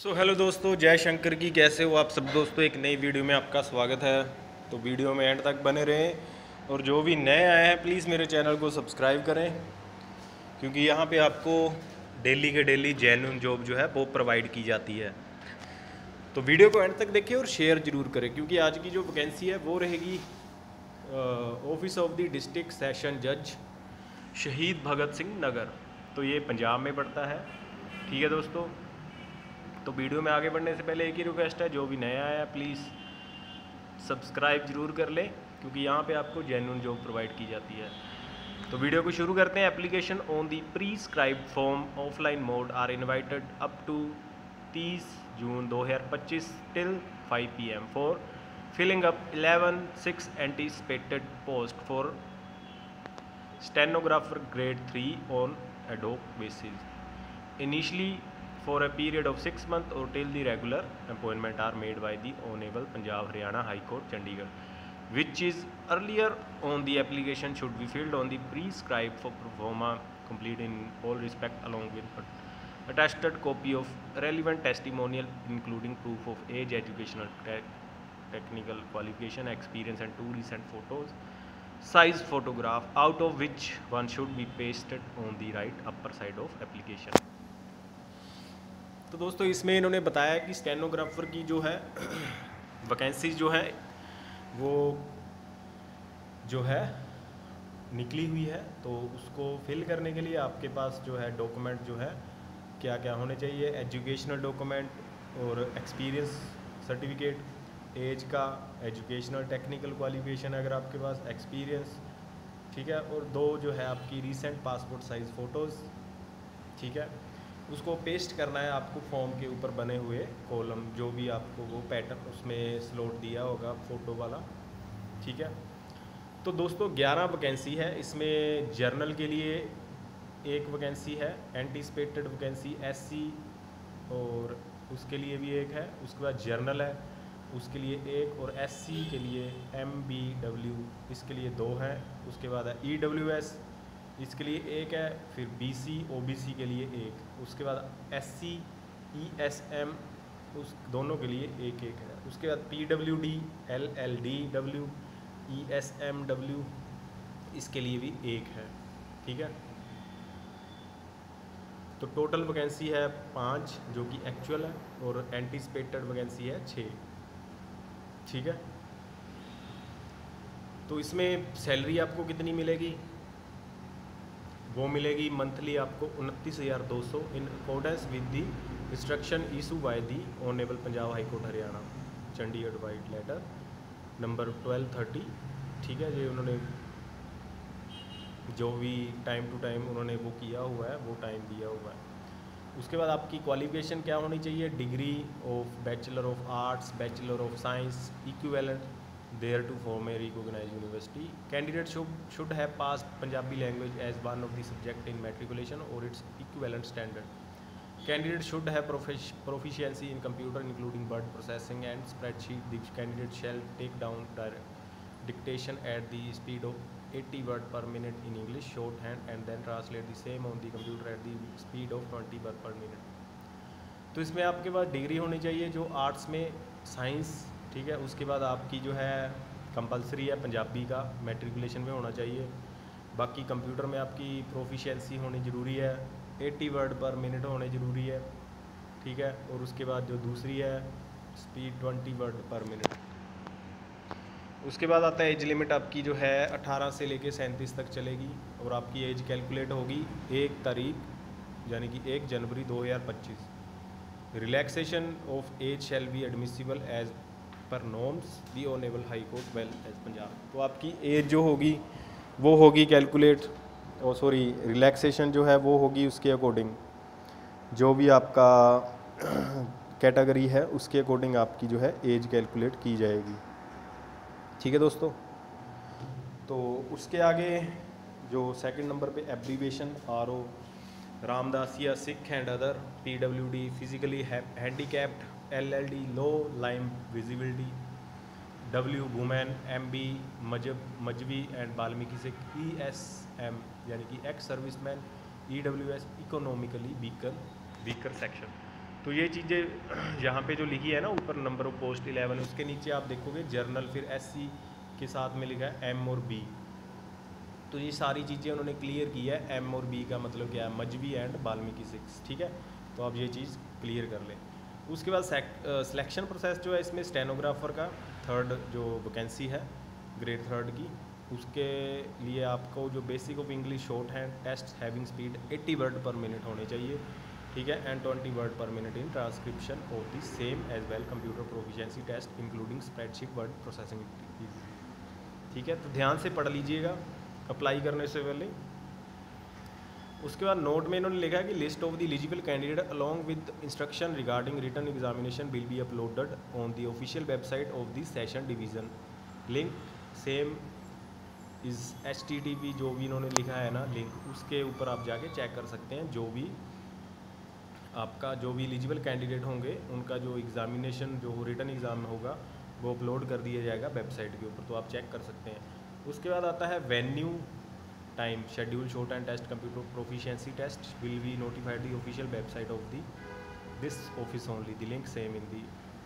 Hello दोस्तों, जय शंकर की। कैसे हो आप सब दोस्तों? एक नई वीडियो में आपका स्वागत है। तो वीडियो में एंड तक बने रहें और जो भी नए आए हैं प्लीज़ मेरे चैनल को सब्सक्राइब करें, क्योंकि यहाँ पे आपको डेली के डेली जेन्युइन जॉब जो है वो प्रोवाइड की जाती है। तो वीडियो को एंड तक देखिए और शेयर ज़रूर करें, क्योंकि आज की जो वैकेंसी है वो रहेगी office of the district session जज, शहीद भगत सिंह नगर। तो ये पंजाब में पड़ता है। ठीक है दोस्तों, तो वीडियो में आगे बढ़ने से पहले एक ही रिक्वेस्ट है, जो भी नया आया प्लीज़ सब्सक्राइब जरूर कर लें, क्योंकि यहाँ पे आपको जेन्युइन जॉब प्रोवाइड की जाती है। तो वीडियो को शुरू करते हैं। Application on the prescribed form offline mode are invited up to 30 June 2025 till 5 PM for filling up 11 6 anticipated post for stenographer grade 3 on ad hoc basis initially for a period of 6 months or till the regular appointment are made by the Honorable Punjab Haryana High Court Chandigarh, which is earlier on the application should be filled on the prescribed for performa complete in all respect along with attested copy of relevant testimonial including proof of age, educational technical qualification, experience and 2 recent photos size photograph, out of which one should be pasted on the right upper side of application। तो दोस्तों इसमें इन्होंने बताया कि stenographer की जो है vacancies जो है वो जो है निकली हुई है। तो उसको फिल करने के लिए आपके पास जो है डॉक्यूमेंट जो है क्या क्या होने चाहिए। एजुकेशनल डॉक्यूमेंट और एक्सपीरियंस सर्टिफिकेट, एज का, एजुकेशनल टेक्निकल क्वालिफिकेशन अगर आपके पास, एक्सपीरियंस, ठीक है, और 2 जो है आपकी रीसेंट पासपोर्ट साइज़ फ़ोटोज़। ठीक है, उसको पेस्ट करना है आपको फॉर्म के ऊपर बने हुए कॉलम, जो भी आपको वो पैटर्न उसमें स्लॉट दिया होगा फ़ोटो वाला। ठीक है, तो दोस्तों 11 वैकेंसी है। इसमें जर्नल के लिए एक वैकेंसी है, एंटीसिपेटेड वैकेंसी SC और उसके लिए भी एक है। उसके बाद जर्नल है, उसके लिए एक, और SC के लिए MBW इसके लिए 2 हैं। उसके बाद है EWS इसके लिए एक है, फिर BC OBC के लिए एक, उसके बाद SC ESM उस दोनों के लिए एक एक है। उसके बाद PWD LLDW ESMW इसके लिए भी एक है। ठीक है, तो टोटल वैकेंसी है 5 जो कि एक्चुअल है, और एंटीसिपेटेड वैकेंसी है 6। ठीक है, तो इसमें सैलरी आपको कितनी मिलेगी? वो मिलेगी मंथली आपको 29,200 in accordance with the instruction issue by the honourable Punjab high court Haryana Chandigarh vide letter number 1230। ठीक है, ये उन्होंने जो भी टाइम टू टाइम उन्होंने वो किया हुआ है, वो टाइम दिया हुआ है। उसके बाद आपकी क्वालिफिकेशन क्या होनी चाहिए? Degree of bachelor of arts, bachelor of science equivalent thereto from a recognised university. Candidate should have pass Punjabi language as one of the subject in matriculation और its equivalent standard. Candidate should have proficiency in computer including word processing and spreadsheet. The candidate shall take down dictation at the speed of 80 word per minute in English shorthand and then translate the same on the computer at the speed of 20 word per minute। तो इसमें आपके पास degree होनी चाहिए जो arts में, science. ठीक है, उसके बाद आपकी जो है कंपलसरी है पंजाबी का, मैट्रिकुलेशन में होना चाहिए। बाकी कंप्यूटर में आपकी प्रोफिशिएंसी होनी ज़रूरी है, 80 वर्ड पर मिनट होने ज़रूरी है। ठीक है, और उसके बाद जो दूसरी है स्पीड 20 वर्ड पर मिनट। उसके बाद आता है एज लिमिट आपकी जो है 18 से लेके 37 तक चलेगी, और आपकी एज कैलकुलेट होगी 1 तारीख यानी कि 1 जनवरी 2025। Relaxation of age shall be admissible as per norms the honourable high court well as Punjab. तो आपकी एज जो होगी वो होगी कैलकुलेट, और सॉरी रिलैक्सेशन जो है वो होगी उसके अकॉर्डिंग, जो भी आपका कैटेगरी है उसके अकॉर्डिंग आपकी जो है एज कैलकुलेट की जाएगी। ठीक है दोस्तों, तो उसके आगे जो सेकंड नंबर पे abbreviation RO Ramdasia Sikh and other, PWD physically handicapped, LLD low lime visibility, W women, MB Mazhabi and Balmiki Sikh, ESM यानी कि ex serviceman, EWS economically weaker section. तो ये चीज़ें यहाँ पे जो लिखी है ना ऊपर नंबर ऑफ पोस्ट 11, उसके नीचे आप देखोगे जर्नल, फिर SC के साथ में लिखा है M और B। तो ये सारी चीज़ें उन्होंने क्लियर की है। M और B का मतलब क्या है, मजवी एंड वाल्मीकि 6, ठीक है। तो आप ये चीज़ क्लियर कर लें। उसके बाद सिलेक्शन प्रोसेस जो है इसमें स्टेनोग्राफर का 3rd जो वैकेंसी है ग्रेड 3rd की, उसके लिए आपको जो basic of English shorthand test having speed 80 word per minute होने चाहिए, ठीक है, and 20 word per minute in transcription of the same as well computer proficiency test including spreadsheet word processing, ठीक है। तो ध्यान से पढ़ लीजिएगा अप्लाई करने से पहले। उसके बाद नोट में इन्होंने लिखा है कि list of the eligible candidate along with instruction regarding written examination will be uploaded on the official website of the session division. Link same is HTTP, जो भी इन्होंने लिखा है ना लिंक, उसके ऊपर आप जाके चेक कर सकते हैं। जो भी आपका जो भी एलिजिबल कैंडिडेट होंगे उनका जो एग्ज़ामिनेशन जो रिटन एग्ज़ाम होगा वो अपलोड कर दिया जाएगा वेबसाइट के ऊपर, तो आप चेक कर सकते हैं। उसके बाद आता है venue time schedule short and test computer proficiency test will be notified the official website of the this office only the link same in the.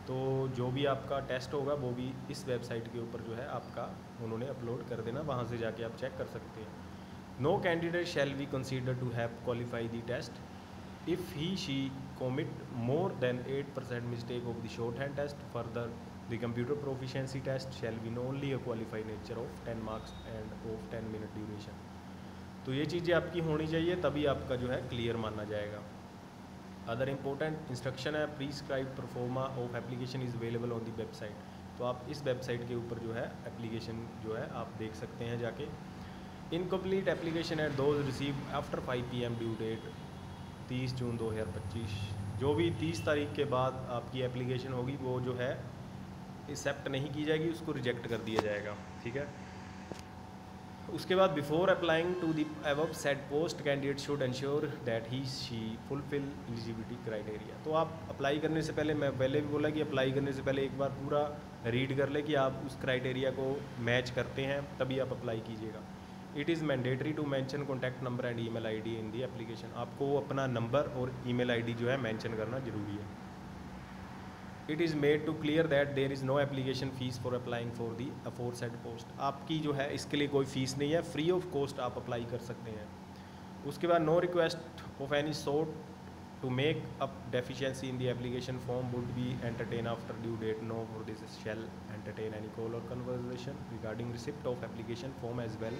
तो जो भी आपका टेस्ट होगा वो भी इस वेबसाइट के ऊपर जो है आपका उन्होंने अपलोड कर देना, वहाँ से जाके आप चेक कर सकते हैं। No candidate shall be consider to have qualify the test if he she commit more than 8% mistake of the shorthand test. Further, the computer proficiency test shall be only a qualified nature of 10 marks and of 10 minute duration. तो ये चीज़ें आपकी होनी चाहिए, तभी आपका जो है क्लियर माना जाएगा। अदर इम्पोर्टेंट इंस्ट्रक्शन है prescribe proforma of application is available on the website. तो आप इस वेबसाइट के ऊपर जो है एप्लीकेशन जो है आप देख सकते हैं जाके। Incomplete application at those receive after 5 PM due date 30 June 2025। जो भी 30 तारीख के बाद आपकी एप्लीकेशन होगी वो जो है एक्सेप्ट नहीं की जाएगी, उसको रिजेक्ट कर दिया जाएगा, ठीक है। उसके बाद before applying to the above said post candidate should ensure that he she fulfil eligibility criteria. तो आप अप्लाई करने से पहले, मैं पहले भी बोला कि अप्लाई करने से पहले एक बार पूरा रीड कर ले कि आप उस क्राइटेरिया को मैच करते हैं, तभी आप अप्लाई कीजिएगा। It is mandatory to mention contact number and email ID in the application. आपको अपना नंबर और ईमेल आईडी जो है मेंशन करना जरूरी है। It is made to clear that there is no application fees for applying for the aforesaid post. आपकी जो है इसके लिए कोई फ़ीस नहीं है, फ्री ऑफ कॉस्ट आप अप्लाई कर सकते हैं। उसके बाद no request of any sort to make up deficiency in the application form would be entertain after due date. No for this shall entertain any call और conversation regarding receipt of application form as well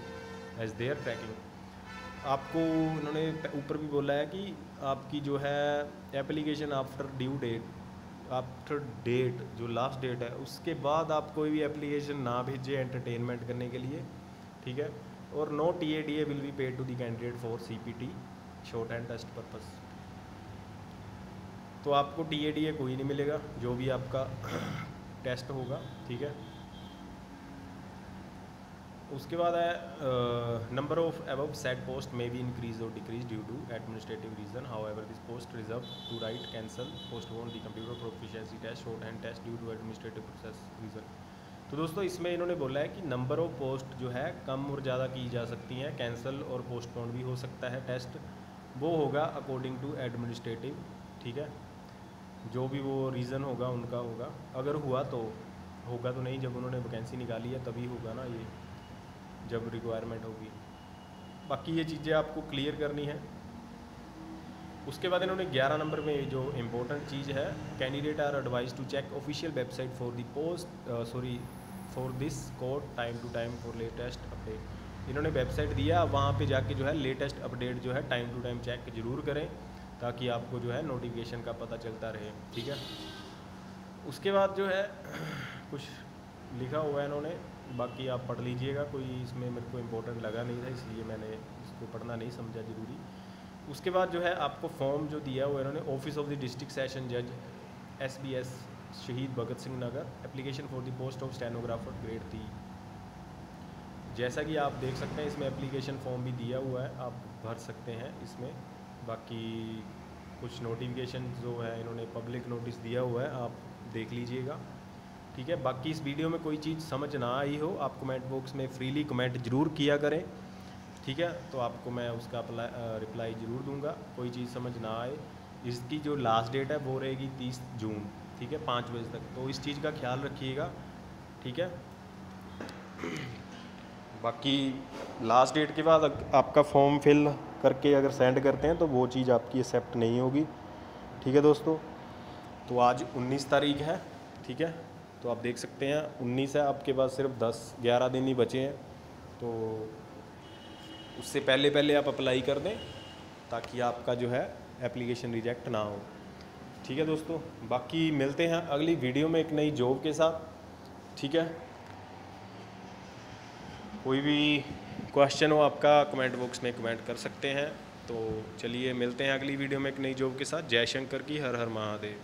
as their tracking. आपको उन्होंने ऊपर भी बोला है कि आपकी जो है application after due date, after date जो लास्ट डेट है उसके बाद आप कोई भी एप्लीकेशन ना भेजें एंटरटेनमेंट करने के लिए, ठीक है। और no TADA will be paid to the candidate for CPT shorthand test purpose. तो आपको TADA कोई नहीं मिलेगा जो भी आपका टेस्ट होगा, ठीक है। उसके बाद है number of above set post may be increase और decrease due to administrative reason. However this post reserve to right cancel postpone the computer proficiency test shorthand test due to administrative process reason. तो दोस्तों इसमें इन्होंने बोला है कि number of post जो है कम और ज़्यादा की जा सकती हैं, कैंसिल और पोस्टपोन भी हो सकता है टेस्ट, वो होगा अकॉर्डिंग टू एडमिनिस्ट्रेटिव, ठीक है। जो भी वो रीज़न होगा उनका होगा, अगर हुआ तो होगा, तो नहीं, जब उन्होंने वैकेंसी निकाली है तभी होगा ना ये, जब रिक्वायरमेंट होगी। बाकी ये चीज़ें आपको क्लियर करनी है। उसके बाद इन्होंने 11 नंबर में जो इम्पोर्टेंट चीज़ है, candidate are advise to check official website for the post for this code time to time for latest update. इन्होंने वेबसाइट दिया, वहाँ पे जाके जो है लेटेस्ट अपडेट जो है टाइम टू टाइम चेक ज़रूर करें, ताकि आपको जो है नोटिफिकेशन का पता चलता रहे, ठीक है। उसके बाद जो है कुछ लिखा हुआ है इन्होंने, बाकी आप पढ़ लीजिएगा, कोई इसमें मेरे को इम्पोर्टेंट लगा नहीं था इसलिए मैंने इसको पढ़ना नहीं समझा ज़रूरी। उसके बाद जो है आपको फॉर्म जो दिया हुआ इन्होंने, office of the district session जज SBS Shaheed Bhagat Singh Nagar, application for the post of stenographer grade 3। जैसा कि आप देख सकते हैं इसमें एप्लीकेशन फॉर्म भी दिया हुआ है, आप भर सकते हैं इसमें। बाकी कुछ नोटिफिकेशन जो है इन्होंने पब्लिक नोटिस दिया हुआ है, आप देख लीजिएगा, ठीक है। बाकी इस वीडियो में कोई चीज़ समझ ना आई हो, आप कमेंट बॉक्स में फ्रीली कमेंट ज़रूर किया करें, ठीक है। तो आपको मैं उसका रिप्लाई ज़रूर दूंगा, कोई चीज़ समझ ना आए। इसकी जो लास्ट डेट है वो रहेगी 30 जून, ठीक है, 5 बजे तक। तो इस चीज़ का ख्याल रखिएगा, ठीक है। बाकी लास्ट डेट के बाद आपका फॉर्म फिल करके अगर सेंड करते हैं तो वो चीज़ आपकी एक्सेप्ट नहीं होगी, ठीक है दोस्तों। तो आज 19 तारीख है, ठीक है। तो आप देख सकते हैं 19 है, आपके पास सिर्फ 10-11 दिन ही बचे हैं। तो उससे पहले पहले आप अप्लाई कर दें ताकि आपका जो है एप्लीकेशन रिजेक्ट ना हो, ठीक है दोस्तों। बाकी मिलते हैं अगली वीडियो में एक नई जॉब के साथ, ठीक है। कोई भी क्वेश्चन हो आपका कमेंट बॉक्स में कमेंट कर सकते हैं। तो चलिए मिलते हैं अगली वीडियो में एक नई जॉब के साथ। जय शंकर की हर हर महादेव।